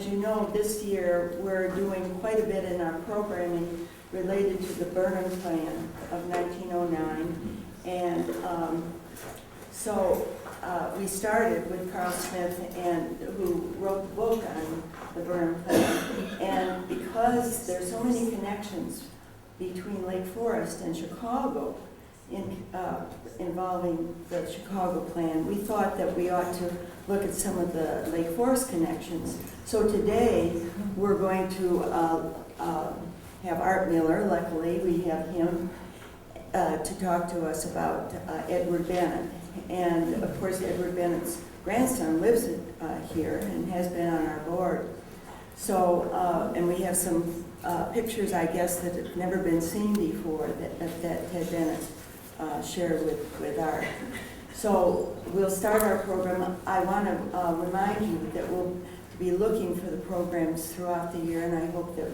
as you know, this year we're doing quite a bit in our programming related to the Burnham Plan of 1909. And so we started with Carl Smith, who wrote the book on the Burnham Plan. And because there's so many connections between Lake Forest and Chicago involving the Chicago Plan, we thought that we ought to look at some of the Lake Forest connections. So today we're going to have Art Miller. Luckily we have him to talk to us about Edward Bennett. And of course Edward Bennett's grandson lives here and has been on our board. So, and we have some pictures, I guess, that have never been seen before that Ted Bennett shared with Art. So we'll start our program. I want to remind you that we'll be looking for the programs throughout the year, and I hope that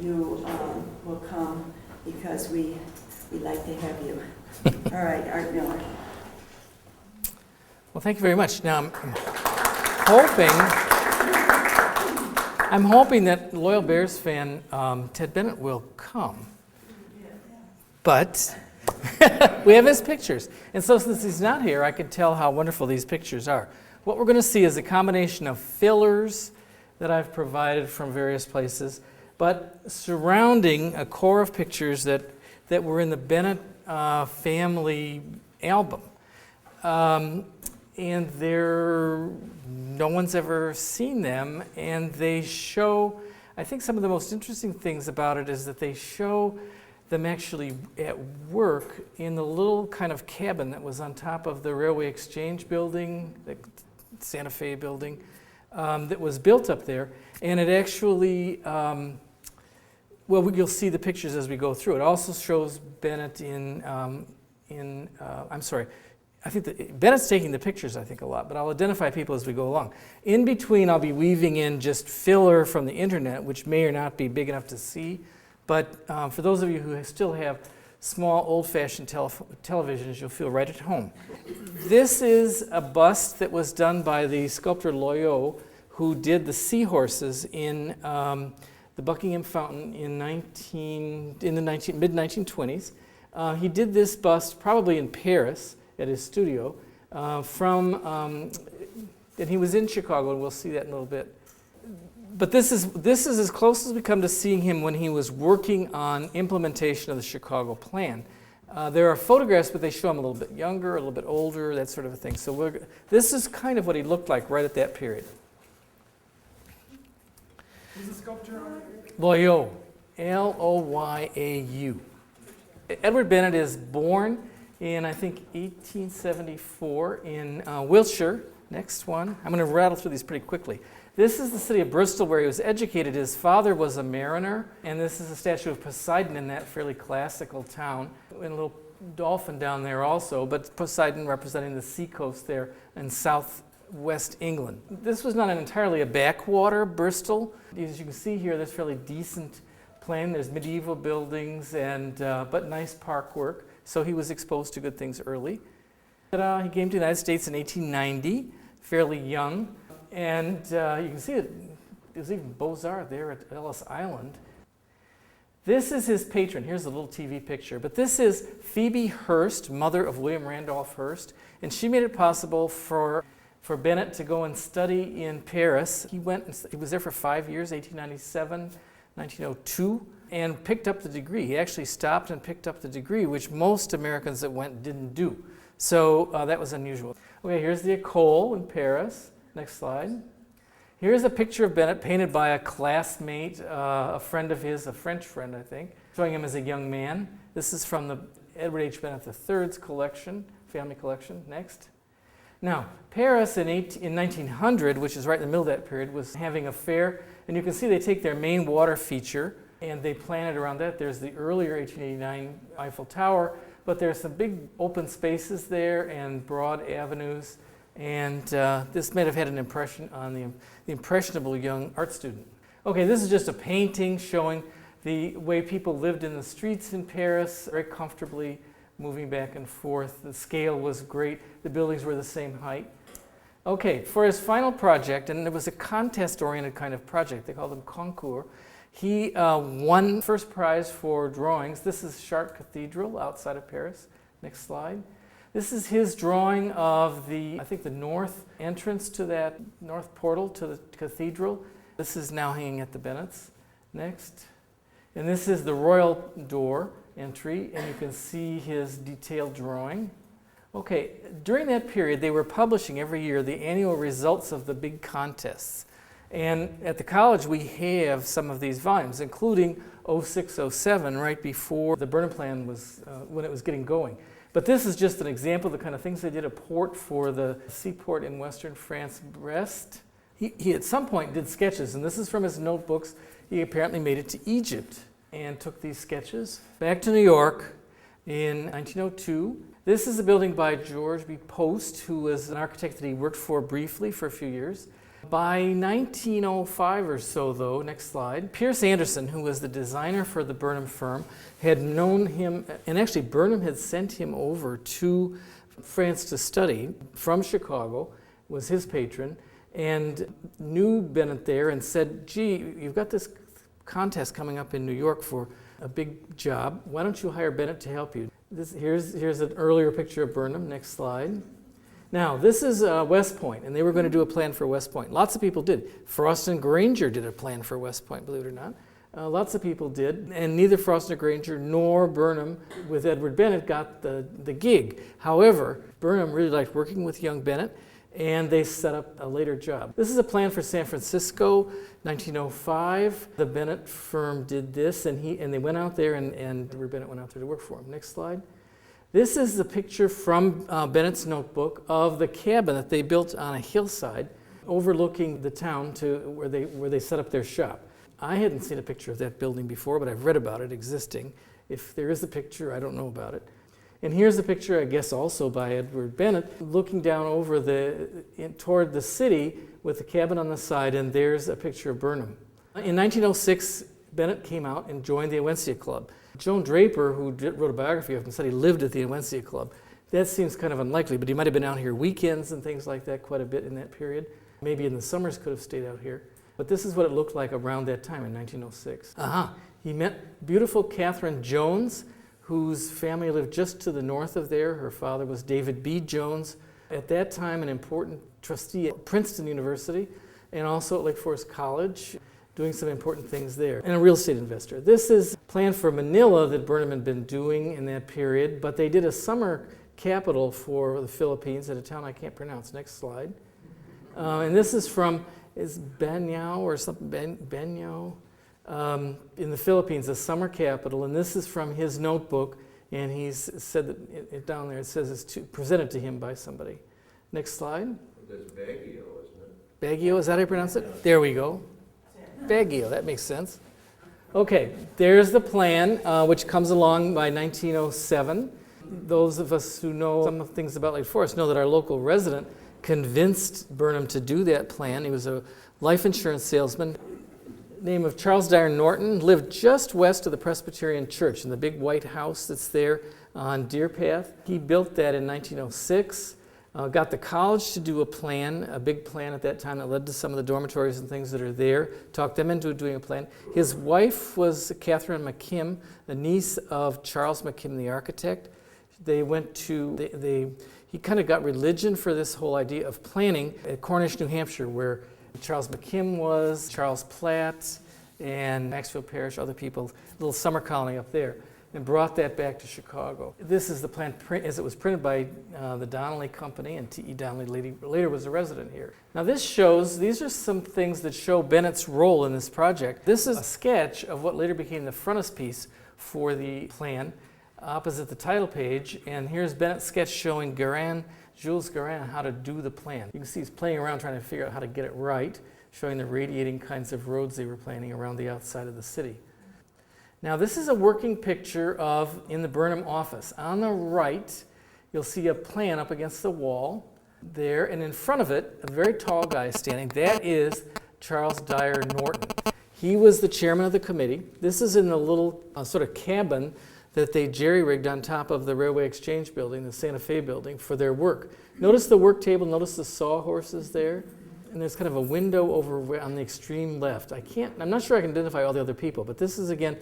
you will come because we like to have you. All right, Art Miller. Well, thank you very much. Now, I'm hoping that loyal Bears fan Ted Bennett will come, but we have his pictures. And so since he's not here, I can tell how wonderful these pictures are. What we're going to see is a combination of fillers that I've provided from various places, but surrounding a core of pictures that were in the Bennett family album. And no one's ever seen them, and they show, I think some of the most interesting things about it is that they show them actually at work in the little kind of cabin that was on top of the Railway Exchange building, the Santa Fe building, that was built up there. And it actually, well, you'll see the pictures as we go through. It also shows Bennett I'm sorry, I think Bennett's taking the pictures, I think, a lot, but I'll identify people as we go along. In between, I'll be weaving in just filler from the internet, which may or not be big enough to see. But for those of you who still have small, old-fashioned televisions, you'll feel right at home. This is a bust that was done by the sculptor Loyot, who did the seahorses in the Buckingham Fountain in the mid-1920s. He did this bust probably in Paris at his studio and he was in Chicago, and we'll see that in a little bit. But this is as close as we come to seeing him when he was working on implementation of the Chicago Plan. There are photographs, but they show him a little bit younger, a little bit older, that sort of a thing. So this is kind of what he looked like right at that period. Who's the sculptor on it? Loyot, Loyau. Edward Bennett is born in, I think, 1874 in Wiltshire. Next one. I'm going to rattle through these pretty quickly. This is the city of Bristol where he was educated. His father was a mariner, and this is a statue of Poseidon in that fairly classical town. And a little dolphin down there also, but Poseidon representing the seacoast there in southwest England. This was not entirely a backwater Bristol. As you can see here, there's fairly decent plain. There's medieval buildings but nice park work. So he was exposed to good things early. He came to the United States in 1890, fairly young. And you can see that there's even Beaux-Arts there at Ellis Island. This is his patron. Here's a little TV picture. But this is Phoebe Hearst, mother of William Randolph Hearst. And she made it possible for Bennett to go and study in Paris. He was there for 5 years, 1897, 1902, and picked up the degree. He actually stopped and picked up the degree, which most Americans that went didn't do. So that was unusual. Okay, here's the École in Paris. Next slide. Here's a picture of Bennett painted by a classmate, a friend of his, a French friend, I think, showing him as a young man. This is from the Edward H. Bennett III's collection, family collection. Next. Now, Paris in 1900, which is right in the middle of that period, was having a fair, and you can see they take their main water feature and they plan it around that. There's the earlier 1889 Eiffel Tower, but there's some big open spaces there and broad avenues. And this might have had an impression on the impressionable young art student. Okay, this is just a painting showing the way people lived in the streets in Paris, very comfortably moving back and forth. The scale was great. The buildings were the same height. Okay, for his final project, and it was a contest-oriented kind of project, they called them concours, he won first prize for drawings. This is Chartres Cathedral outside of Paris. Next slide. This is his drawing of the, I think, the north entrance to that north portal to the cathedral. This is now hanging at the Bennett's. Next. And this is the royal door entry, and you can see his detailed drawing. Okay, during that period, they were publishing every year the annual results of the big contests. And at the college, we have some of these volumes, including 06-07, right before the Burnham Plan was, when it was getting going. But this is just an example of the kind of things they did, a port for the seaport in western France, Brest. He at some point did sketches, and this is from his notebooks. He apparently made it to Egypt and took these sketches. Back to New York in 1902. This is a building by George B. Post, who was an architect that he worked for briefly for a few years. By 1905 or so, though, next slide, Pierce Anderson, who was the designer for the Burnham firm, had known him, and actually Burnham had sent him over to France to study from Chicago, was his patron, and knew Bennett there and said, gee, you've got this contest coming up in New York for a big job. Why don't you hire Bennett to help you? Here's an earlier picture of Burnham. Next slide. Now, this is West Point, and they were going to do a plan for West Point. Lots of people did. Frost and Granger did a plan for West Point, believe it or not. Lots of people did, and neither Frost and Granger nor Burnham with Edward Bennett got the gig. However, Burnham really liked working with young Bennett, and they set up a later job. This is a plan for San Francisco, 1905. The Bennett firm did this, and they went out there, and Edward Bennett went out there to work for him. Next slide. This is the picture from Bennett's notebook of the cabin that they built on a hillside overlooking the town to where they set up their shop. I hadn't seen a picture of that building before, but I've read about it existing. If there is a picture, I don't know about it. And here's a picture, I guess, also by Edward Bennett, looking down over toward the city with the cabin on the side, and there's a picture of Burnham. In 1906, Bennett came out and joined the Owensia Club. Joan Draper, who wrote a biography of him, said he lived at the Owensia Club. That seems kind of unlikely, but he might have been out here weekends and things like that quite a bit in that period. Maybe in the summers could have stayed out here. But this is what it looked like around that time in 1906. He met beautiful Catherine Jones, whose family lived just to the north of there. Her father was David B. Jones, at that time an important trustee at Princeton University and also at Lake Forest College, doing some important things there, and a real estate investor. This is a plan for Manila that Burnham had been doing in that period, but they did a summer capital for the Philippines at a town I can't pronounce. Next slide. And this is from, is Banyao or something, Banyao? In the Philippines, a summer capital, and this is from his notebook, and he's said that down there it says it's presented to him by somebody. Next slide. That's Baguio, isn't it? Baguio, is that how you pronounce it? There we go. Baguio, that makes sense. Okay, there's the plan, which comes along by 1907. Those of us who know some of the things about Lake Forest know that our local resident convinced Burnham to do that plan. He was a life insurance salesman. Name of Charles Dyer Norton, lived just west of the Presbyterian Church in the big white house that's there on Deer Path. He built that in 1906. Got the college to do a plan, a big plan at that time that led to some of the dormitories and things that are there, talked them into doing a plan. His wife was Catherine McKim, the niece of Charles McKim, the architect. They went to, he kind of got religion for this whole idea of planning at Cornish, New Hampshire, where Charles McKim was, Charles Platt, and Maxfield Parrish, other people, little summer colony up there, and brought that back to Chicago. This is the plan as it was printed by the Donnelly Company, and T.E. Donnelly later was a resident here. Now this shows, these are some things that show Bennett's role in this project. This is a sketch of what later became the frontispiece for the plan, opposite the title page, and here's Bennett's sketch showing Jules Guérin, how to do the plan. You can see he's playing around trying to figure out how to get it right, showing the radiating kinds of roads they were planning around the outside of the city. Now this is a working picture of in the Burnham office. On the right, you'll see a plan up against the wall there, and in front of it, a very tall guy standing. That is Charles Dyer Norton. He was the chairman of the committee. This is in the little sort of cabin that they jerry-rigged on top of the Railway Exchange building, the Santa Fe building, for their work. Notice the work table, notice the sawhorses there, and there's kind of a window over on the extreme left. I'm not sure I can identify all the other people, but this is, again,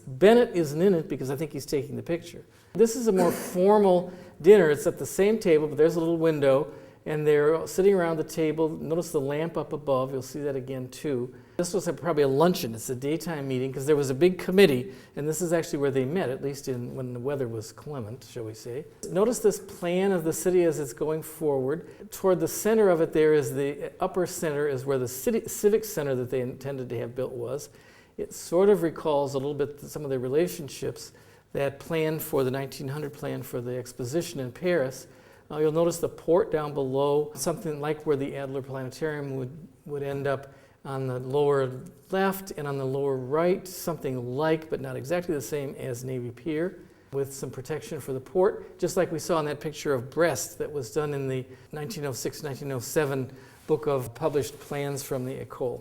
Bennett isn't in it because I think he's taking the picture. This is a more formal dinner. It's at the same table, but there's a little window, and they're sitting around the table. Notice the lamp up above. You'll see that again, too. This was probably a luncheon. It's a daytime meeting because there was a big committee, and this is actually where they met, at least when the weather was clement, shall we say. Notice this plan of the city as it's going forward. Toward the center of it there is the upper center is where the civic center that they intended to have built was. It sort of recalls a little bit some of the relationships that plan for the 1900 plan for the exposition in Paris. You'll notice the port down below, something like where the Adler Planetarium would end up on the lower left, and on the lower right, something like, but not exactly the same as Navy Pier, with some protection for the port, just like we saw in that picture of Brest that was done in the 1906-1907 book of published plans from the École.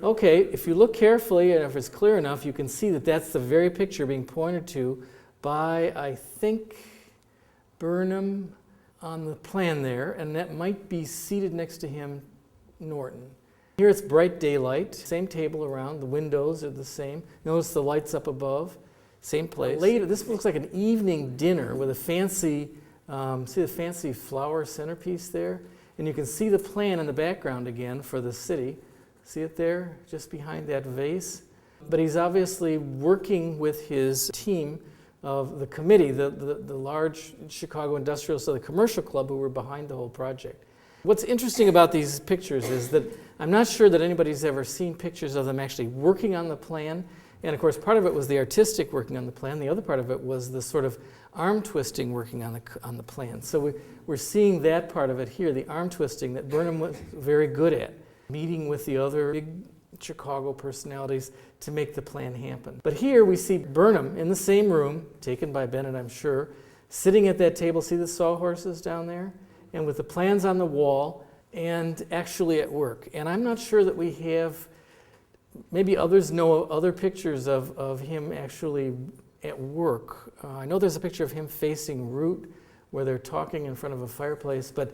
Okay, if you look carefully, and if it's clear enough, you can see that that's the very picture being pointed to by, I think, Burnham on the plan there, and that might be seated next to him, Norton. Here it's bright daylight, same table around, the windows are the same. Notice the lights up above, same place. Later, this looks like an evening dinner with a fancy, see the fancy flower centerpiece there? And you can see the plan in the background again for the city. See it there, just behind that vase? But he's obviously working with his team of the committee, the large Chicago Industrial, so the commercial club who were behind the whole project. What's interesting about these pictures is that I'm not sure that anybody's ever seen pictures of them actually working on the plan. And of course, part of it was the artistic working on the plan. The other part of it was the sort of arm twisting working on the plan. So we're seeing that part of it here, the arm twisting that Burnham was very good at, meeting with the other big Chicago personalities to make the plan happen. But here we see Burnham in the same room, taken by Bennett, I'm sure, sitting at that table. See the sawhorses down there? And with the plans on the wall and actually at work. And I'm not sure that we have, maybe others know other pictures of him actually at work. I know there's a picture of him facing Route where they're talking in front of a fireplace, but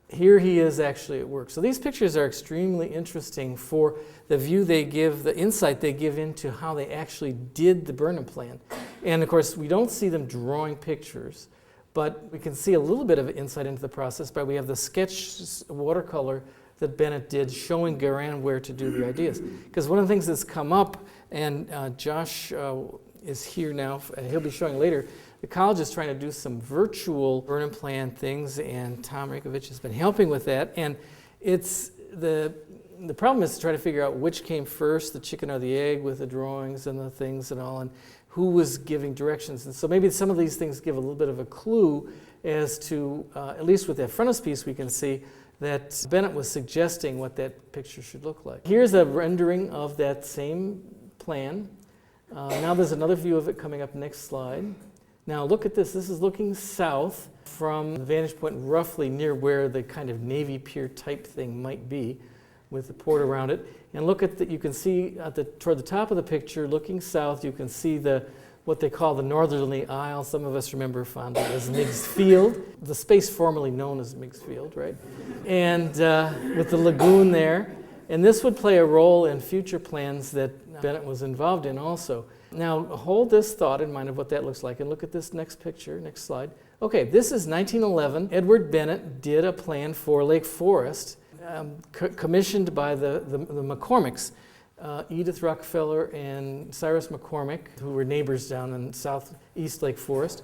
here he is actually at work. So these pictures are extremely interesting for the view they give, the insight they give into how they actually did the Burnham plan. And of course, we don't see them drawing pictures, but we can see a little bit of insight into the process by we have the sketch watercolor that Bennett did showing Guérin where to do the ideas. Because one of the things that's come up, and Josh is here now, he'll be showing later, the college is trying to do some virtual Burnham plan things, and Tom Rakovich has been helping with that. And it's the problem is to try to figure out which came first, the chicken or the egg, with the drawings and the things and all, and who was giving directions. And so maybe some of these things give a little bit of a clue as to, at least with that frontispiece, we can see that Bennett was suggesting what that picture should look like. Here's a rendering of that same plan. Now there's another view of it coming up next slide. Now look at this. This is looking south from the vantage point roughly near where the kind of Navy Pier type thing might be with the port around it. And look at you can see toward the top of the picture, looking south, you can see what they call the northerly isle. Some of us remember fondly as Meigs Field, the space formerly known as Meigs Field, right? And with the lagoon there. And this would play a role in future plans that Bennett was involved in also. Now hold this thought in mind of what that looks like and look at this next picture, next slide. Okay, this is 1911. Edward Bennett did a plan for Lake Forest, commissioned by the McCormicks, Edith Rockefeller and Cyrus McCormick, who were neighbors down in southeast Lake Forest.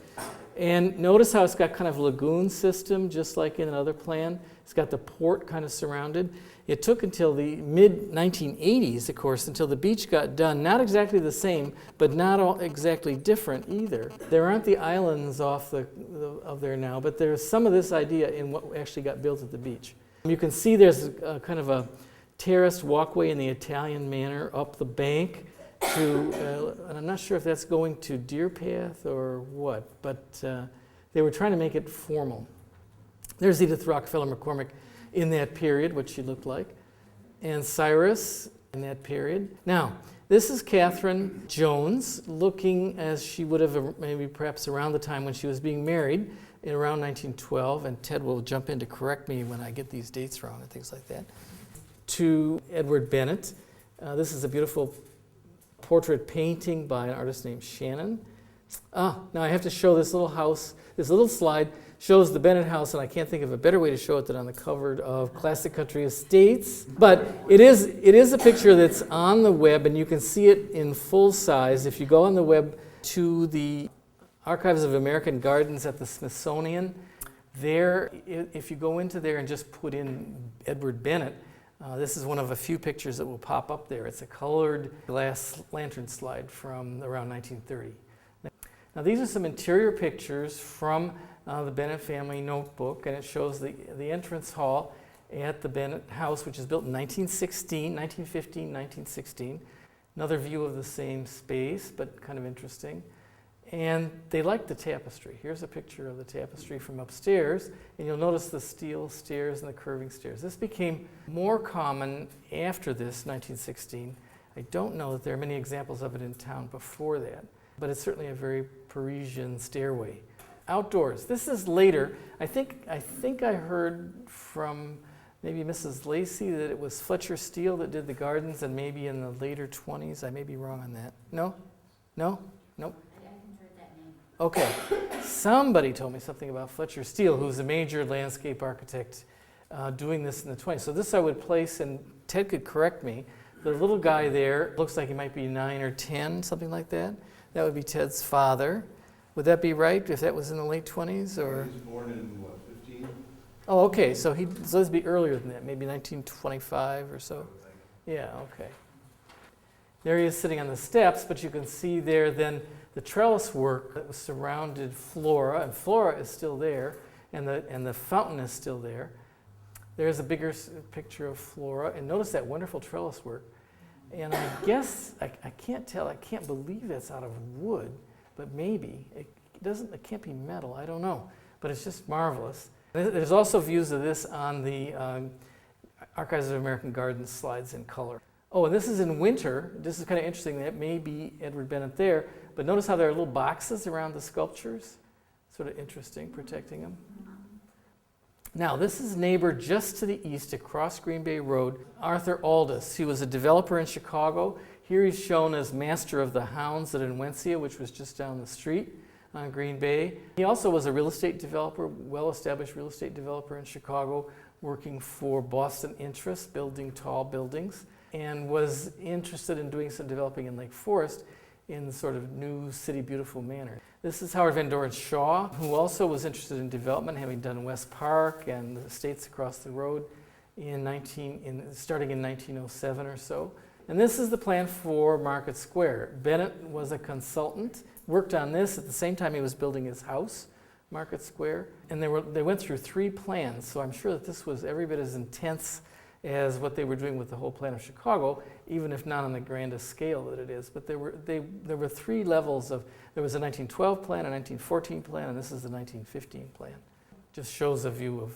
And notice how it's got kind of lagoon system, just like in another plan. It's got the port kind of surrounded. It took until the mid-1980s, of course, until the beach got done. Not exactly the same, but not all exactly different either. There aren't the islands off of there now, but there's some of this idea in what actually got built at the beach. You can see there's kind of a terraced walkway in the Italian manner up the bank to, and I'm not sure if that's going to Deer Path or what, but they were trying to make it formal. There's Edith Rockefeller McCormick in that period, what she looked like, and Cyrus in that period. Now, This is Catherine Jones, looking as she would have maybe perhaps around the time when she was being married in around 1912, and Ted will jump in to correct me when I get these dates wrong and things like that, to Edward Bennett. This is a beautiful portrait painting by an artist named Shannon. Now I have to show this little house. This little slide shows the Bennett House, and I can't think of a better way to show it than on the cover of Classic Country Estates. But it is a picture that's on the web, and you can see it in full size. If you go on the web to the Archives of American Gardens at the Smithsonian, there, if you go into there and just put in Edward Bennett, this is one of a few pictures that will pop up there. It's a colored glass lantern slide from around 1930. Now these are some interior pictures from the Bennett family notebook, and it shows the entrance hall at the Bennett House, which is built in 1915, 1916. Another view of the same space, but kind of interesting. And they liked the tapestry. Here's a picture of the tapestry from upstairs, and you'll notice the steel stairs and the curving stairs. This became more common after this, 1916. I don't know that there are many examples of it in town before that, but it's certainly a very Parisian stairway. Outdoors. This is later. I think I heard from maybe Mrs. Lacey that it was Fletcher Steele that did the gardens, and maybe in the later 20s. I may be wrong on that. No? No? Nope. I haven't heard that name. Okay. Somebody told me something about Fletcher Steele, who's a major landscape architect doing this in the 20s. So this I would place, and Ted could correct me, the little guy there looks like he might be 9 or 10, something like that. That would be Ted's father. Would that be right, if that was in the late 20s? Or? He was born in, what, 15? Oh, okay, so this would be earlier than that, maybe 1925 or so. Yeah, okay. There he is sitting on the steps, but you can see there then the trellis work that was surrounded Flora, and Flora is still there, and the fountain is still there. There's a bigger picture of Flora, and notice that wonderful trellis work. And I guess, I can't tell, I can't believe that's out of wood, but maybe. It can't be metal, I don't know. But it's just marvelous. There's also views of this on the Archives of American Gardens slides in color. Oh, and this is in winter. This is kind of interesting. That may be Edward Bennett there. But notice how there are little boxes around the sculptures. Sort of interesting, protecting them. Now, this is neighbor just to the east across Green Bay Road, Arthur Aldous. He was a developer in Chicago. Here he's shown as master of the hounds at Inwencia, which was just down the street on Green Bay. He also was a real estate developer, well-established real estate developer in Chicago, working for Boston Interests, building tall buildings, and was interested in doing some developing in Lake Forest in sort of new city beautiful manner. This is Howard Van Doren Shaw, who also was interested in development, having done West Park and the estates across the road starting in 1907 or so. And this is the plan for Market Square. Bennett was a consultant, worked on this at the same time he was building his house, Market Square. And they went through 3 plans, so I'm sure that this was every bit as intense as what they were doing with the whole plan of Chicago, even if not on the grandest scale that it is. But there were 3 levels of, there was a 1912 plan, a 1914 plan, and this is the 1915 plan. Just shows a view of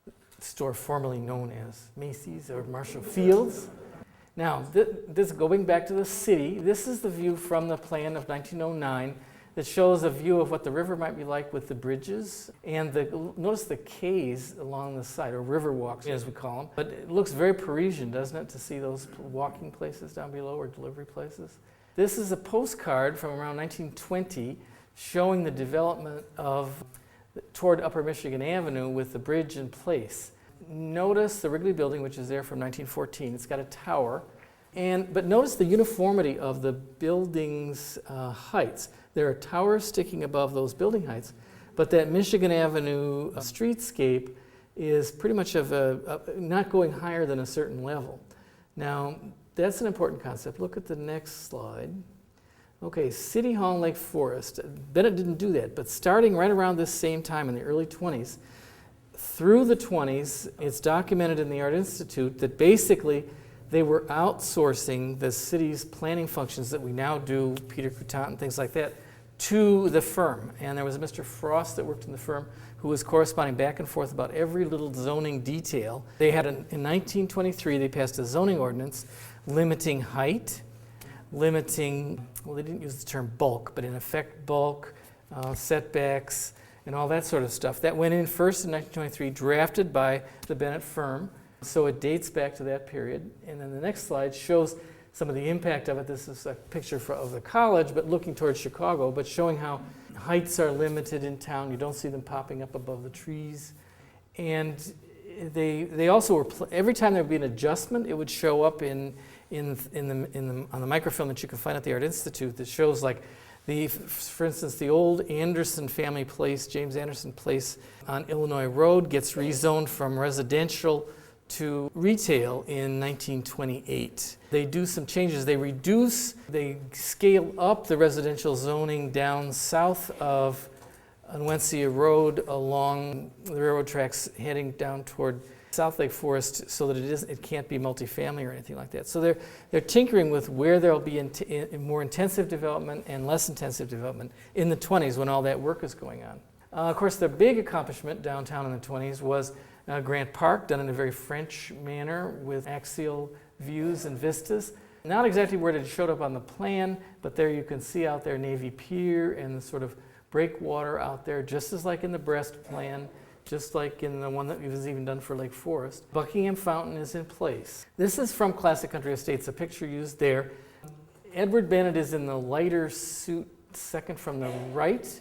the store formerly known as Macy's or Marshall Field's. Now, this going back to the city, this is the view from the plan of 1909 that shows a view of what the river might be like with the bridges. And notice the quays along the side, or river walks as we call them. But it looks very Parisian, doesn't it, to see those walking places down below, or delivery places. This is a postcard from around 1920 showing the development toward Upper Michigan Avenue with the bridge in place. Notice the Wrigley Building, which is there from 1914. It's got a tower. But notice the uniformity of the building's heights. There are towers sticking above those building heights, but that Michigan Avenue streetscape is pretty much not going higher than a certain level. Now, that's an important concept. Look at the next slide. Okay, City Hall in Lake Forest. Bennett didn't do that, but starting right around this same time in the early 20s, through the 20s, it's documented in the Art Institute that basically they were outsourcing the city's planning functions that we now do, Peter Coutant and things like that, to the firm. And there was a Mr. Frost that worked in the firm who was corresponding back and forth about every little zoning detail. They had, in 1923, they passed a zoning ordinance limiting height limiting, well, they didn't use the term bulk, but in effect bulk, setbacks, and all that sort of stuff. That went in first in 1923, drafted by the Bennett firm, so it dates back to that period. And then the next slide shows some of the impact of it. This is a picture of the college, but looking towards Chicago, but showing how heights are limited in town. You don't see them popping up above the trees. And they also were, every time there would be an adjustment, it would show up on the microfilm that you can find at the Art Institute that shows, like, for instance, the old Anderson family place, James Anderson Place on Illinois Road, gets rezoned from residential to retail in 1928. They do some changes. They scale up the residential zoning down south of Unwencia Road along the railroad tracks heading down toward South Lake Forest so that it can't be multifamily or anything like that. So they're tinkering with where there'll be more intensive development and less intensive development in the 20s when all that work is going on. Of course, the big accomplishment downtown in the 20s was Grant Park, done in a very French manner with axial views and vistas. Not exactly where it showed up on the plan, but there you can see out there Navy Pier and the sort of breakwater out there, just as like in the Brest plan, just like in the one that was even done for Lake Forest. Buckingham Fountain is in place. This is from Classic Country Estates, a picture used there. Edward Bennett is in the lighter suit, second from the right.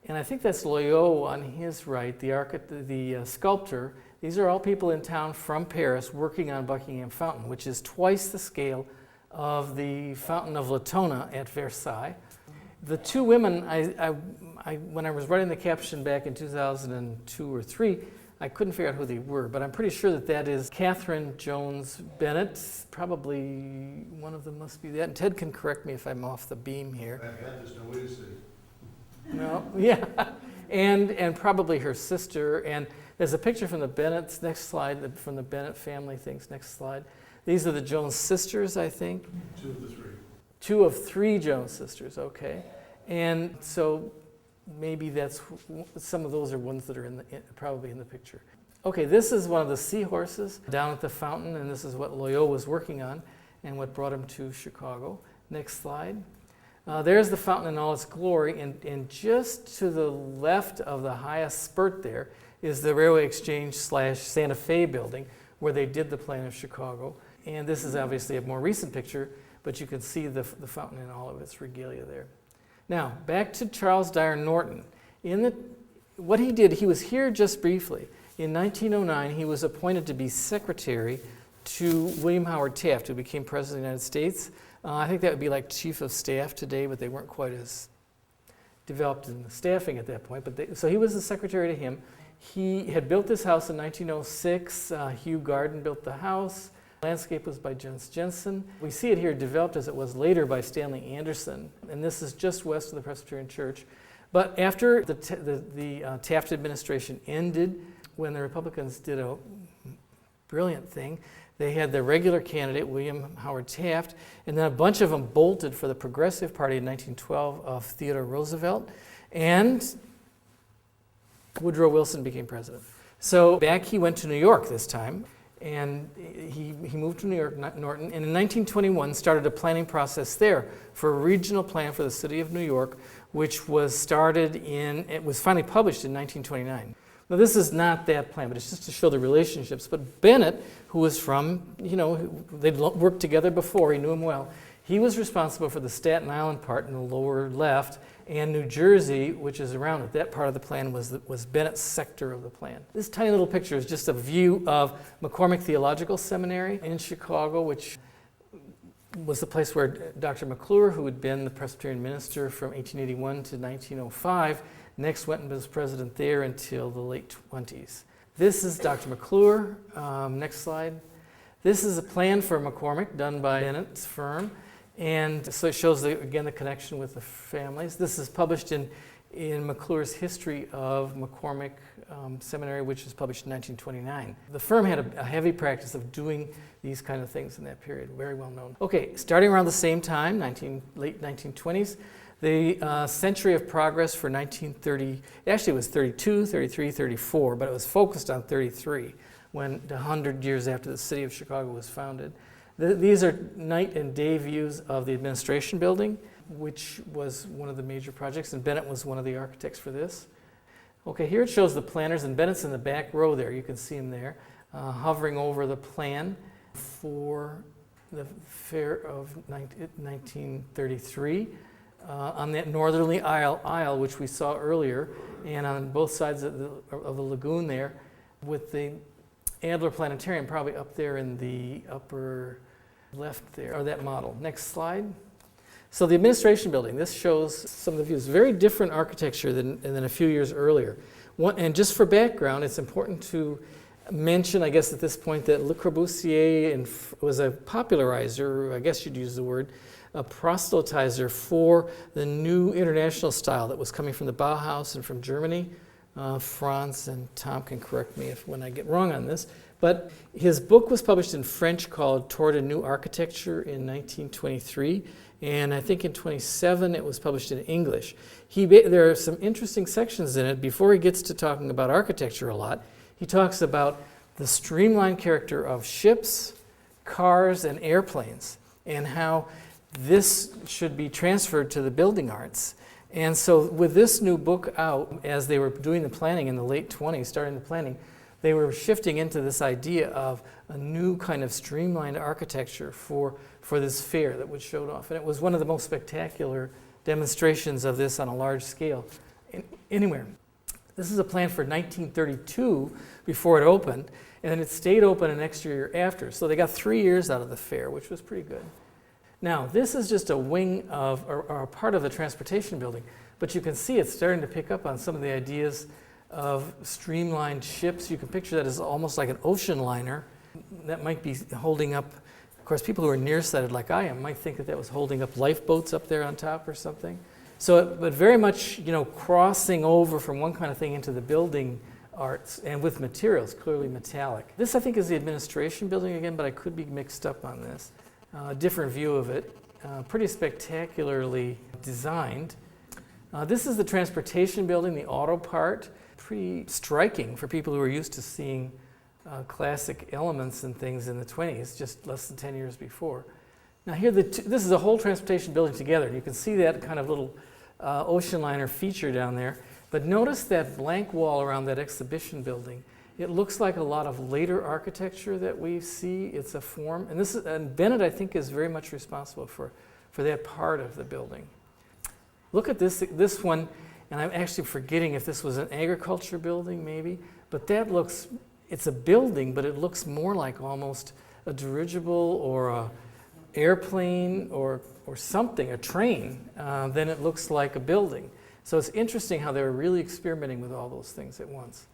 And I think that's Loyot on his right, the sculptor. These are all people in town from Paris working on Buckingham Fountain, which is twice the scale of the Fountain of Latona at Versailles. The two women, when I was writing the caption back in 2002 or 3, I couldn't figure out who they were, but I'm pretty sure that is Catherine Jones Bennett. Probably one of them must be that. And Ted can correct me if I'm off the beam here. There's no way to see. No, yeah, and probably her sister. And there's a picture from the Bennett's, next slide, from the Bennett family things, next slide. These are the Jones sisters, I think. 2 of the 3. 2 of 3 Jones sisters, okay. And so maybe some of those are ones that are probably in the picture. Okay, this is one of the seahorses down at the fountain, and this is what Loyot was working on and what brought him to Chicago. Next slide. There's the fountain in all its glory, and just to the left of the highest spurt there is the Railway Exchange / Santa Fe building where they did the plan of Chicago. And this is obviously a more recent picture, but you can see the fountain in all of its regalia there. Now, back to Charles Dyer Norton. What he did, he was here just briefly. In 1909, he was appointed to be secretary to William Howard Taft, who became President of the United States. I think that would be like chief of staff today, but they weren't quite as developed in the staffing at that point. So he was the secretary to him. He had built this house in 1906. Hugh Garden built the house. Landscape was by Jens Jensen. We see it here developed as it was later by Stanley Anderson, and this is just west of the Presbyterian Church. But after the Taft administration ended, when the Republicans did a brilliant thing, they had the regular candidate, William Howard Taft, and then a bunch of them bolted for the Progressive Party in 1912 of Theodore Roosevelt, and Woodrow Wilson became president. So back he went to New York this time, and he moved to New York, Norton, and in 1921 started a planning process there for a regional plan for the city of New York, which was it was finally published in 1929. Now, this is not that plan, but it's just to show the relationships. But Bennett, who was from, they'd worked together before, he knew him well, he was responsible for the Staten Island part in the lower left, and New Jersey, which is around it. That part of the plan was Bennett's sector of the plan. This tiny little picture is just a view of McCormick Theological Seminary in Chicago, which was the place where Dr. McClure, who had been the Presbyterian minister from 1881 to 1905, next went and was president there until the late 20s. This is Dr. McClure. Next slide. This is a plan for McCormick done by Bennett's firm. And so it shows, again, the connection with the families. This is published in McClure's History of McCormick Seminary, which was published in 1929. The firm had a heavy practice of doing these kind of things in that period, very well known. Okay, starting around the same time, late 1920s, the Century of Progress for 1930, actually it was 32, 33, 34, but it was focused on 33, when 100 years after the city of Chicago was founded. These are night and day views of the administration building, which was one of the major projects, and Bennett was one of the architects for this. Okay, here it shows the planners, and Bennett's in the back row there. You can see him there, hovering over the plan for the fair of 1933 on that northerly aisle, which we saw earlier, and on both sides of the lagoon there, with the Adler Planetarium probably up there in the upper left there, or that model. Next slide. So the administration building, this shows some of the views. Very different architecture than a few years earlier. And just for background, it's important to mention, I guess at this point, that Le Corbusier was a popularizer, I guess you'd use the word, a proselytizer for the new international style that was coming from the Bauhaus and from Germany. Franz and Tom can correct me when I get wrong on this. But his book was published in French called Toward a New Architecture in 1923. And I think in 27 it was published in English. There are some interesting sections in it. Before he gets to talking about architecture a lot, he talks about the streamlined character of ships, cars, and airplanes, and how this should be transferred to the building arts. And so with this new book out, as they were doing the planning in the late 20s, starting the planning, they were shifting into this idea of a new kind of streamlined architecture for this fair that would show it off. And it was one of the most spectacular demonstrations of this on a large scale anywhere. This is a plan for 1932 before it opened, and then it stayed open an extra year after. So they got 3 years out of the fair, which was pretty good. Now, this is just a wing of, or a part of the transportation building, but you can see it's starting to pick up on some of the ideas of streamlined ships. You can picture that as almost like an ocean liner that might be holding up. Of course, people who are nearsighted like I am might think that was holding up lifeboats up there on top or something. So, but very much, crossing over from one kind of thing into the building arts, and with materials, clearly metallic. This, I think, is the administration building again, but I could be mixed up on this. Different view of it, pretty spectacularly designed. This is the transportation building, the auto part. Pretty striking for people who are used to seeing classic elements and things in the 20s, just less than 10 years before. Now here, this is a whole transportation building together. You can see that kind of little ocean liner feature down there. But notice that blank wall around that exhibition building. It looks like a lot of later architecture that we see. It's a form, and Bennett, I think, is very much responsible for that part of the building. Look at this one, and I'm actually forgetting if this was an agriculture building, maybe. But it's a building, but it looks more like almost a dirigible or a airplane or something, a train, than it looks like a building. So it's interesting how they were really experimenting with all those things at once.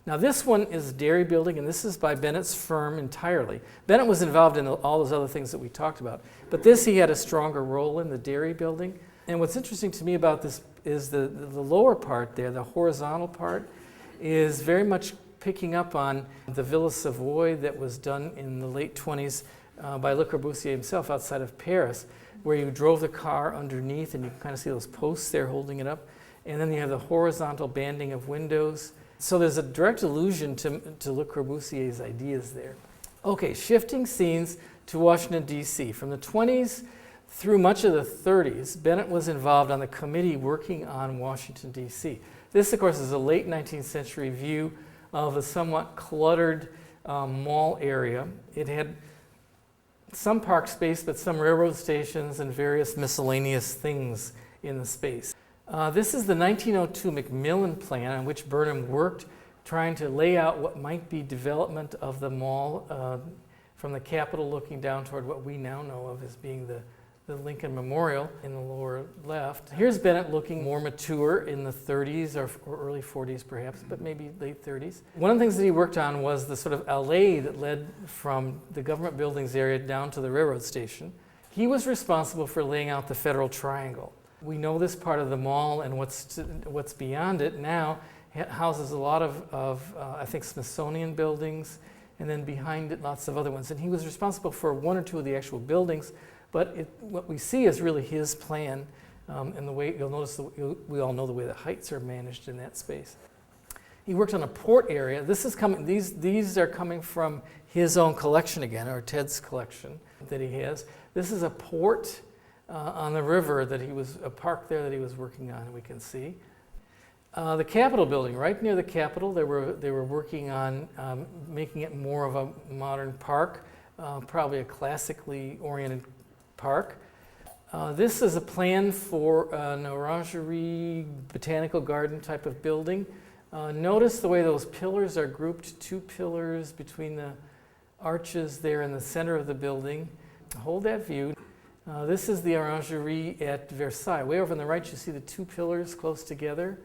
Now this one is Dyer building, and this is by Bennett's firm entirely. Bennett was involved in all those other things that we talked about, but this he had a stronger role in, the Dyer building. And what's interesting to me about this is the lower part there, the horizontal part, is very much picking up on the Villa Savoy that was done in the late 20s by Le Corbusier himself outside of Paris, where you drove the car underneath and you can kind of see those posts there holding it up. And then you have the horizontal banding of windows. So there's a direct allusion to Le Corbusier's ideas there. Okay, shifting scenes to Washington, D.C. From the 20s through much of the 30s, Bennett was involved on the committee working on Washington, D.C. This, of course, is a late 19th century view of a somewhat cluttered mall area. It had some park space, but some railroad stations and various miscellaneous things in the space. This is the 1902 McMillan plan on which Burnham worked, trying to lay out what might be development of the mall from the Capitol looking down toward what we now know of as being the Lincoln Memorial in the lower left. Here's Bennett looking more mature in the 30s or early 40s perhaps, but maybe late 30s. One of the things that he worked on was the sort of alley that led from the government buildings area down to the railroad station. He was responsible for laying out the Federal Triangle. We know this part of the mall, and what's beyond it now houses a lot of I think, Smithsonian buildings, and then behind it lots of other ones. And he was responsible for one or two of the actual buildings, but what we see is really his plan, and the way, you'll notice, we all know the way the heights are managed in that space. He worked on a port area. These are coming from his own collection again, or Ted's collection. that he has. This is a port on the river that a park there that he was working on, we can see. The Capitol building, right near the Capitol, they were working on making it more of a modern park, probably a classically oriented park. This is a plan for an orangerie, botanical garden type of building. Notice the way those pillars are grouped, 2 pillars between the arches there in the center of the building. Hold that view. This is the orangerie at Versailles. Way over on the right, you see the 2 pillars close together.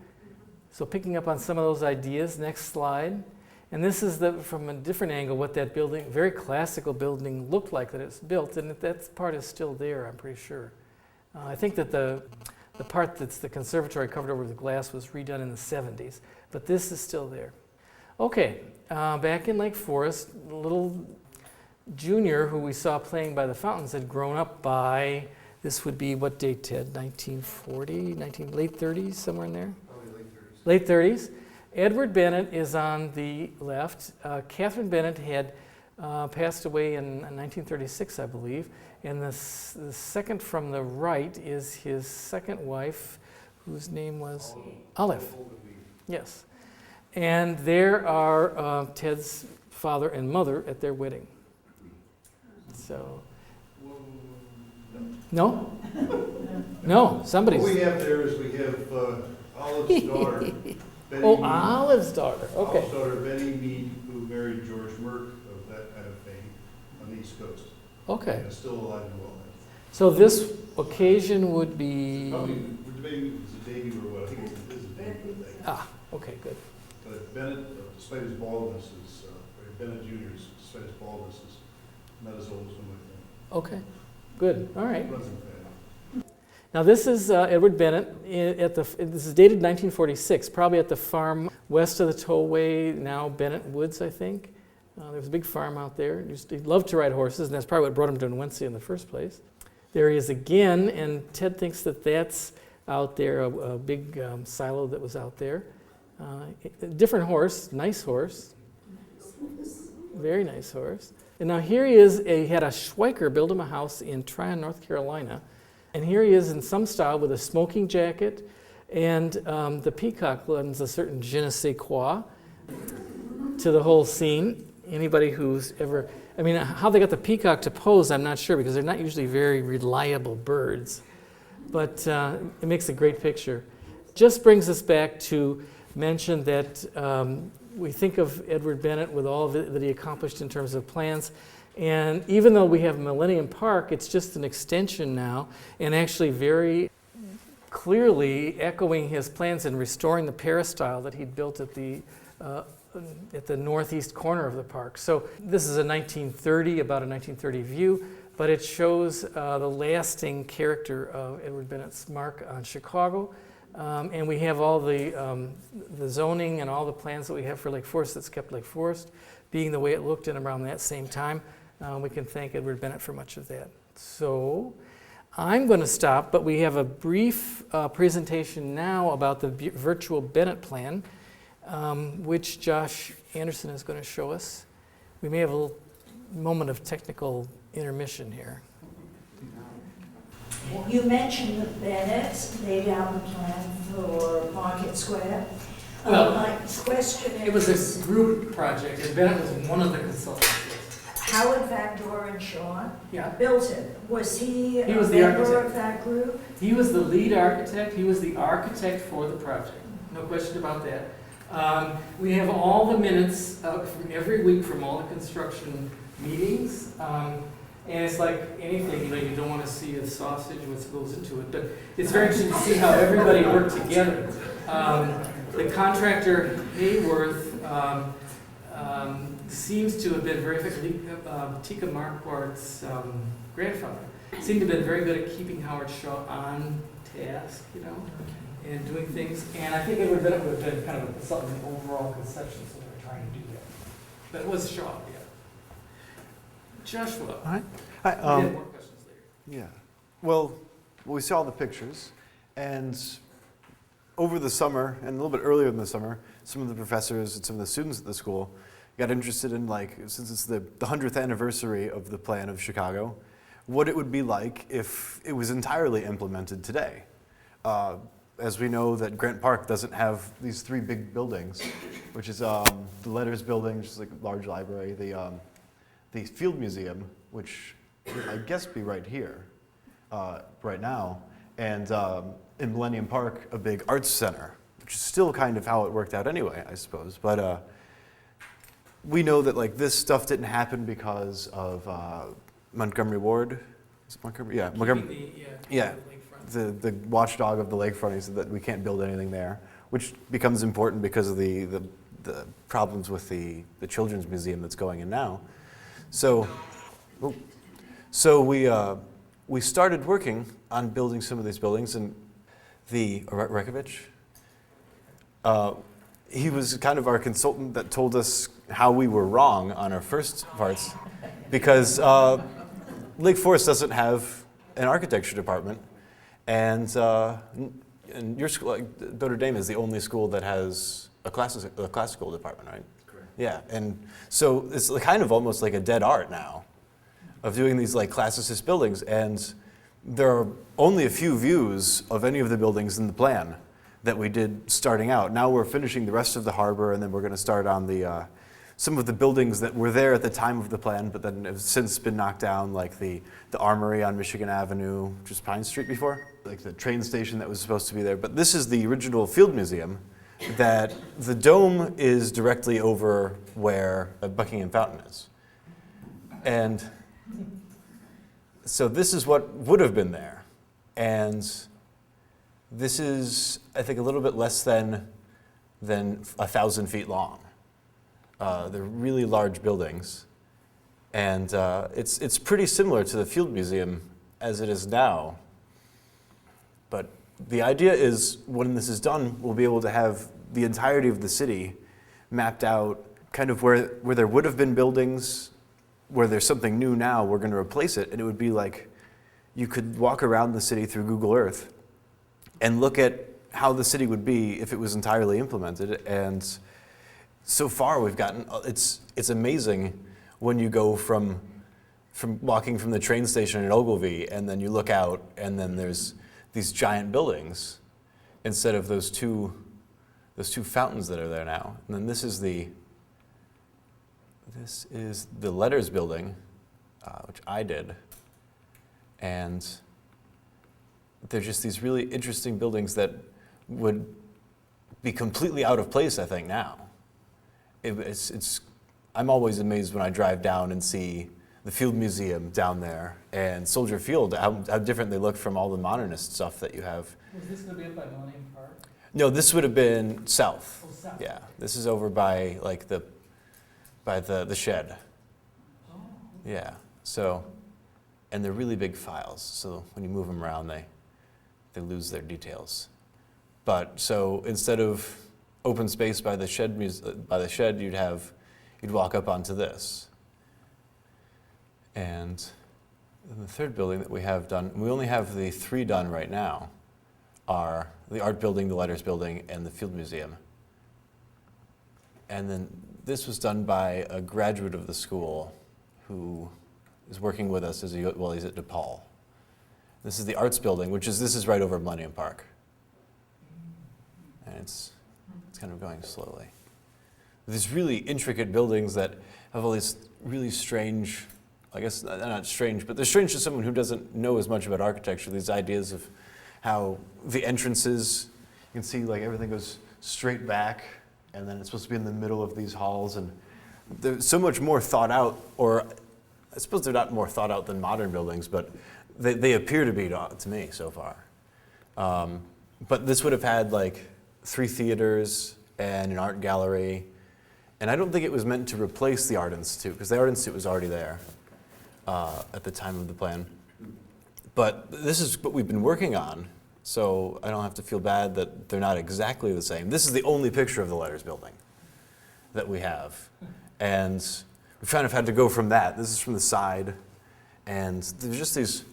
So picking up on some of those ideas, next slide. And this is from a different angle what that building, very classical building, looked like that it's built, and that part is still there, I'm pretty sure. I think that the part that's the conservatory covered over with glass was redone in the 70s, but this is still there. Okay, back in Lake Forest, little Junior, who we saw playing by the fountains, had grown up by, this would be what date, Ted? 1940, late 30s, somewhere in there? Probably late 30s. Late 30s. Edward Bennett is on the left. Catherine Bennett had passed away in 1936, I believe. And the second from the right is his second wife, whose name was Olive. Yes. And there are Ted's father and mother at their wedding. So, no? No, somebody's. What we have there is we have Olive's daughter, Betty Oh, Mead. Olive's daughter, okay. Olive's daughter, Betty Mead, who married George Merck of that kind of fame on the East Coast. Okay. And is still alive and well. So this occasion would be, Probably, we're debating if it's a debut or what, I think it is a debut, I think. okay, good. But Bennett, despite his baldness, Bennett Jr., despite his baldness, is not as old as one might think. Okay, good, all right. Runs in the family. Now this is Edward Bennett, this is dated 1946, probably at the farm west of the tollway, now Bennett Woods, I think. There was a big farm out there. He loved to ride horses, and that's probably what brought him to Wency in the first place. There he is again, and Ted thinks that that's out there, a big silo that was out there. A different horse, nice horse, very nice horse. And now here he is, he had a Schweiker build him a house in Tryon, North Carolina. And here he is in some style with a smoking jacket, and the peacock lends a certain je ne sais quoi to the whole scene. Anybody who's ever, I mean, how they got the peacock to pose, I'm not sure, because they're not usually very reliable birds. But it makes a great picture. Just brings us back to mention that we think of Edward Bennett with all that he accomplished in terms of plans. And even though we have Millennium Park, it's just an extension now, and actually very clearly echoing his plans in restoring the peristyle that he'd built at the northeast corner of the park. So this is a 1930, about a 1930 view, but it shows the lasting character of Edward Bennett's mark on Chicago. And we have all the zoning and all the plans that we have for Lake Forest that's kept Lake Forest being the way it looked in around that same time. We can thank Edward Bennett for much of that. So I'm going to stop, but we have a brief presentation now about the virtual Bennett plan, which Josh Anderson is going to show us. We may have a little moment of technical intermission here. You mentioned the Bennetts laid out the plan for Market Square. Well, My question is... It was a group project, and Bennett was one of the consultants. Howard Van Doren Shaw Yeah. built it. Was he a was the member architect. of that group? He was the lead architect. He was the architect for the project. No question about that. We have all the minutes from every week from all the construction meetings. And it's like anything, you don't want to see a sausage, what goes into it. But it's very interesting to see how everybody worked together. The contractor, Hayworth, seems to have been very effective. Tika Marquardt's grandfather seemed to have been very good at keeping Howard Shaw on task, and doing things. And I think Edward Bennett would have been kind of a consultant in the overall conception, so they were trying to do that. But it was Shaw, yeah. Joshua. Hi. We have more questions later. Yeah. Well, we saw the pictures, and over the summer, and a little bit earlier in the summer, some of the professors and some of the students at the school got interested in, like, since it's the 100th anniversary of the plan of Chicago, what it would be like if it was entirely implemented today. As we know that Grant Park doesn't have these 3 big buildings, which is the Letters Building, which is like a large library, the Field Museum, which would, I guess, be right here, right now, and in Millennium Park, a big arts center, which is still kind of how it worked out anyway, I suppose. But we know that like this stuff didn't happen because of Montgomery Ward. Is it Montgomery? Yeah, Montgomery. Yeah. The watchdog of the lakefront, he said that we can't build anything there, which becomes important because of the problems with the children's museum that's going in now. So we started working on building some of these buildings, and the Rekovich, he was kind of our consultant that told us how we were wrong on our first parts, because Lake Forest doesn't have an architecture department. And your school, like Notre Dame, is the only school that has a classical department, right? Correct. Yeah, and so it's kind of almost like a dead art now of doing these like classicist buildings, and there are only a few views of any of the buildings in the plan that we did starting out. Now we're finishing the rest of the harbor, and then we're going to start on the some of the buildings that were there at the time of the plan, but then have since been knocked down, like the Armory on Michigan Avenue, which was Pine Street before, like the train station that was supposed to be there. But this is the original Field Museum, that the dome is directly over where Buckingham Fountain is. And so this is what would have been there. And this is, I think, a little bit less than 1,000 feet long. They're really large buildings, and it's pretty similar to the Field Museum as it is now. But the idea is, when this is done, we'll be able to have the entirety of the city mapped out, kind of where there would have been buildings, where there's something new now, we're going to replace it, and it would be like you could walk around the city through Google Earth and look at how the city would be if it was entirely implemented. And so far we've gotten, it's amazing when you go from walking from the train station in Ogilvy, and then you look out, and then there's these giant buildings instead of those two fountains that are there now. And then this is the Letters Building, which I did, and they're just these really interesting buildings that would be completely out of place, I think, now. I'm always amazed when I drive down and see the Field Museum down there and Soldier Field, how different they look from all the modernist stuff that you have. Was this going to be up by Millennium Park? No, this would have been south. Oh, south. Yeah, this is over by like the shed. Oh. Yeah. So, and they're really big files. So when you move them around, they lose their details. But so instead of open space by the shed, you'd walk up onto this. And then the third building that we have done, we only have the 3 done right now, are the Art Building, the Letters Building, and the Field Museum. And then this was done by a graduate of the school who is working with us while he's at DePaul. This is the Arts Building, this is right over Millennium Park. And it's kind of going slowly. These really intricate buildings that have all these really strange, I guess not strange, but they're strange to someone who doesn't know as much about architecture, these ideas of how the entrances, you can see like everything goes straight back, and then it's supposed to be in the middle of these halls, and they're so much more thought out, or I suppose they're not more thought out than modern buildings, but they appear to be to me so far. But this would have had like 3 theaters and an art gallery, and I don't think it was meant to replace the Art Institute, because the Art Institute was already there at the time of the plan. But this is what we've been working on, so I don't have to feel bad that they're not exactly the same. This is the only picture of the Letters Building that we have, and we've kind of had to go from that. This is from the side, and there's just these,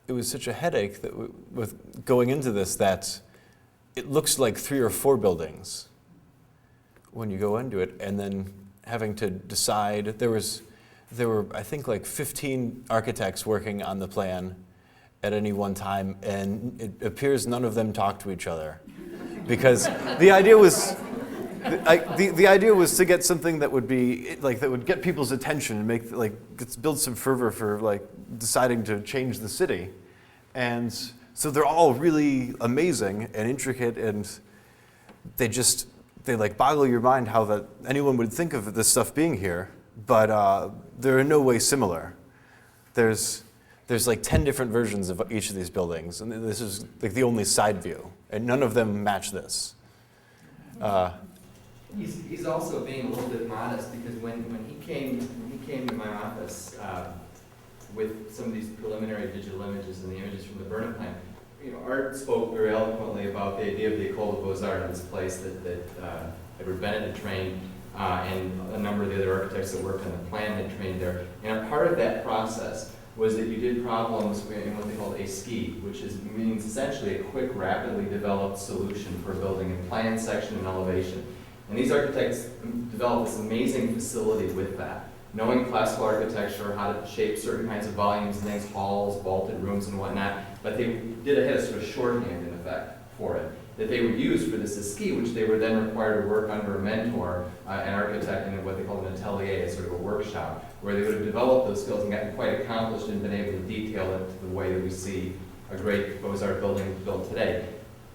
it was such a headache that with going into this that it looks like 3 or 4 buildings when you go into it, and then having to decide. There were I think like 15 architects working on the plan at any one time, and it appears none of them talk to each other, because the idea was. The idea was to get something that would be like that would get people's attention and make build some fervor for like deciding to change the city, and so they're all really amazing and intricate, and they like boggle your mind how that anyone would think of this stuff being here, but they're in no way similar. There's like 10 different versions of each of these buildings, and this is like the only side view, and none of them match this. He's also being a little bit modest, because when he came to my office with some of these preliminary digital images and the images from the Burnham plan, Art spoke very eloquently about the idea of the École de Beaux-Arts, this place that Edward Bennett had trained, and a number of the other architects that worked on the plan had trained there. And a part of that process was that you did problems in what they called a ski, which means essentially a quick, rapidly developed solution for building a plan, section, and elevation. And these architects developed this amazing facility with that, knowing classical architecture, how to shape certain kinds of volumes and things, halls, vaulted rooms, and whatnot. But they had a sort of shorthand, in effect, for it, that they would use for this ski, which they were then required to work under a mentor, an architect, in what they called an atelier, a sort of a workshop, where they would have developed those skills and gotten quite accomplished and been able to detail it to the way that we see a great Beaux-Arts building built today.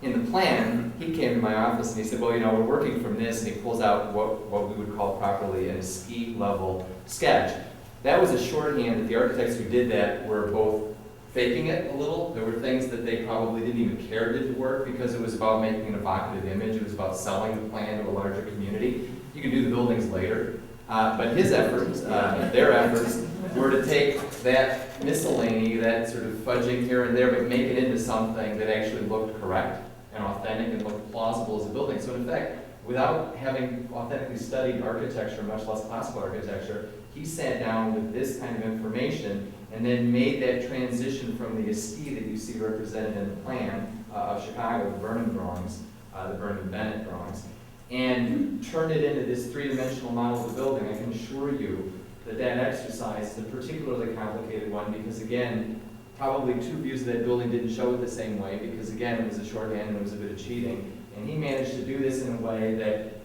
In the plan, he came to my office and he said, well, we're working from this, and he pulls out what we would call properly a ski level sketch. That was a shorthand that the architects who did that were both faking it a little. There were things that they probably didn't even care did work, because it was about making an evocative image. It was about selling the plan to a larger community. You can do the buildings later. But his efforts, their efforts, were to take that miscellany, that sort of fudging here and there, but make it into something that actually looked correct and authentic and looked plausible as a building. So in fact, without having authentically studied architecture, much less classical architecture, he sat down with this kind of information and then made that transition from the ski that you see represented in the plan of Chicago, the Burnham drawings, the Burnham Bennett drawings, and turned it into this three-dimensional model of the building. I can assure you that that exercise is a particularly complicated one, because again, probably two views of that building didn't show it the same way, because again, it was a shorthand and it was a bit of cheating. And he managed to do this in a way that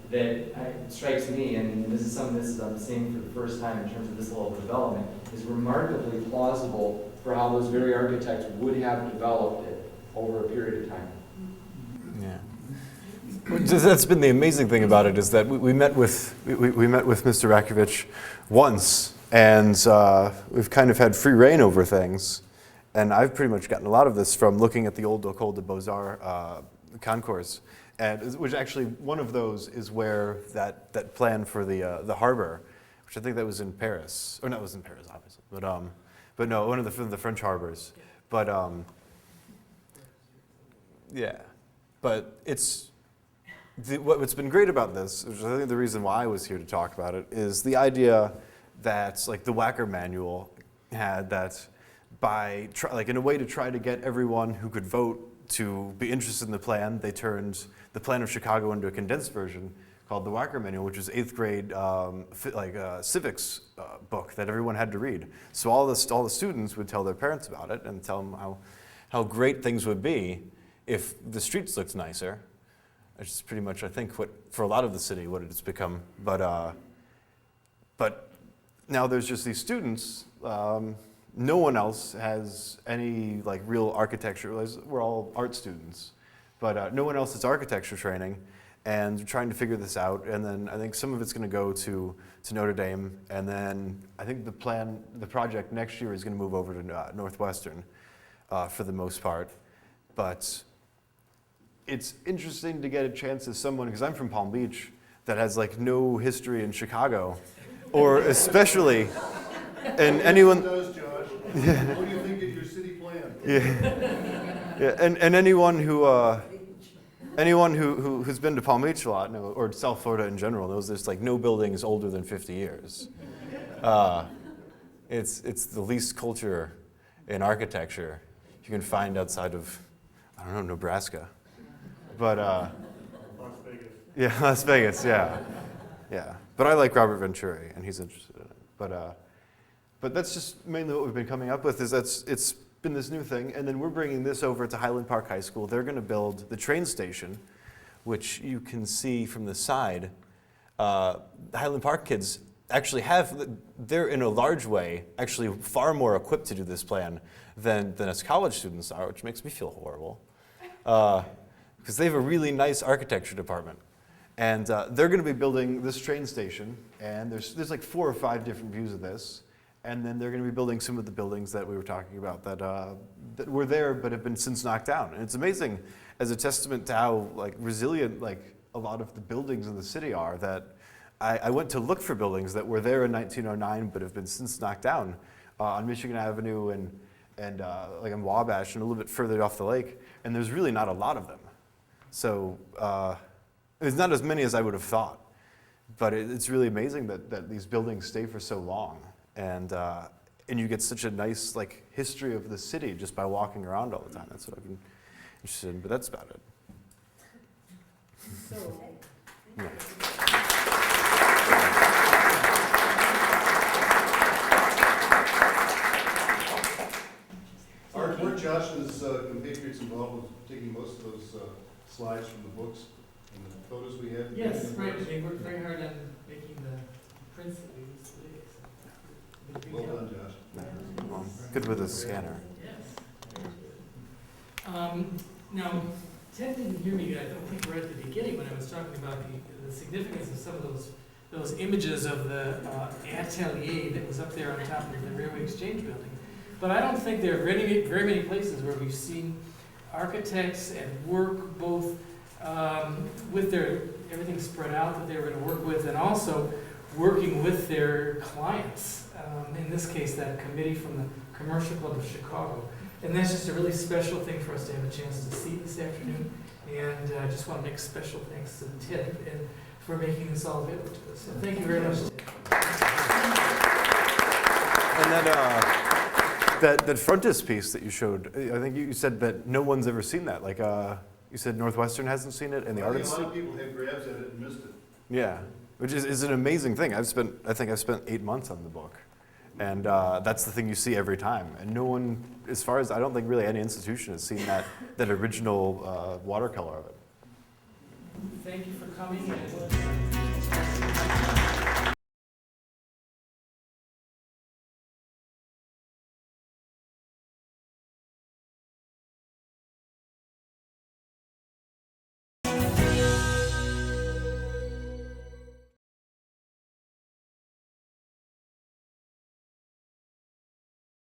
strikes me, and this is something I'm seeing for the first time in terms of this level of development, is remarkably plausible for how those very architects would have developed it over a period of time. Yeah. That's been the amazing thing about it, is that we met with Mr. Rakovich once, and we've kind of had free reign over things. And I've pretty much gotten a lot of this from looking at the old École de Beaux-Arts concourse, and which actually one of those is where that plan for the harbor, which I think that was in Paris, or no, it was in Paris obviously, but no, one of the French harbors, but yeah, but it's what's been great about this, which I think the reason why I was here to talk about it, is the idea that like the Wacker manual had that. In a way to try to get everyone who could vote to be interested in the plan, they turned the plan of Chicago into a condensed version called the Wacker Manual, which is 8th grade civics book that everyone had to read. So all the students would tell their parents about it and tell them how great things would be if the streets looked nicer. Which is pretty much, I think, what for a lot of the city what it's become. But now there's just these students. No one else has any like real architecture. We're all art students, but no one else has architecture training, and they're trying to figure this out. And then I think some of it's going to go to Notre Dame, and then I think the project next year is going to move over to Northwestern for the most part. But it's interesting to get a chance as someone, because I'm from Palm Beach, that has like no history in Chicago, or especially, and anyone. Yeah. What do you think of your city plan? Yeah, and anyone who's been to Palm Beach a lot, or South Florida in general, knows there's like no building is older than 50 years. It's the least culture in architecture you can find outside of, I don't know, Nebraska, but Las Vegas. yeah, Las Vegas, yeah. Yeah, but I like Robert Venturi, and he's interested in it. But that's just mainly what we've been coming up with. It's been this new thing, and then we're bringing this over to Highland Park High School. They're going to build the train station, which you can see from the side. The Highland Park kids actually they're in a large way actually far more equipped to do this plan than us college students are, which makes me feel horrible. Because they have a really nice architecture department. And they're going to be building this train station, and there's like 4 or 5 different views of this. And then they're going to be building some of the buildings that we were talking about that were there but have been since knocked down. And it's amazing as a testament to how like resilient like a lot of the buildings in the city are that I went to look for buildings that were there in 1909 but have been since knocked down on Michigan Avenue and like in Wabash and a little bit further off the lake. And there's really not a lot of them. So there's not as many as I would have thought. But it's really amazing that these buildings stay for so long. And you get such a nice like history of the city just by walking around all the time. That's what I've been interested in, but that's about it. So, Yeah. Our Josh's compatriots involved with taking most of those slides from the books and the photos we had. Yes, right, they worked very hard on making the prints that we use today. So good Well job. done, Josh. Well, good with a scanner. Yes. Now, Ted didn't hear me, I don't think, right at the beginning when I was talking about the significance of some of those images of the atelier that was up there on top of the Railway Exchange building. But I don't think there are very many places where we've seen architects at work both with everything spread out that they were going to work with, and also working with their clients. In this case, that committee from the Commercial Club of Chicago. And that's just a really special thing for us to have a chance to see this afternoon. And I just want to make special thanks to Ted and for making this all available to us. So thank you very much. And that frontis piece that you showed, I think you said that no one's ever seen that. Like you said Northwestern hasn't seen it, and the I think artists. a lot of people had grabs at it and missed it. Yeah, which is an amazing thing. I think I've spent 8 months on the book. And that's the thing you see every time. And no one, as far as I don't think really any institution has seen that original watercolor of it. Thank you for coming. And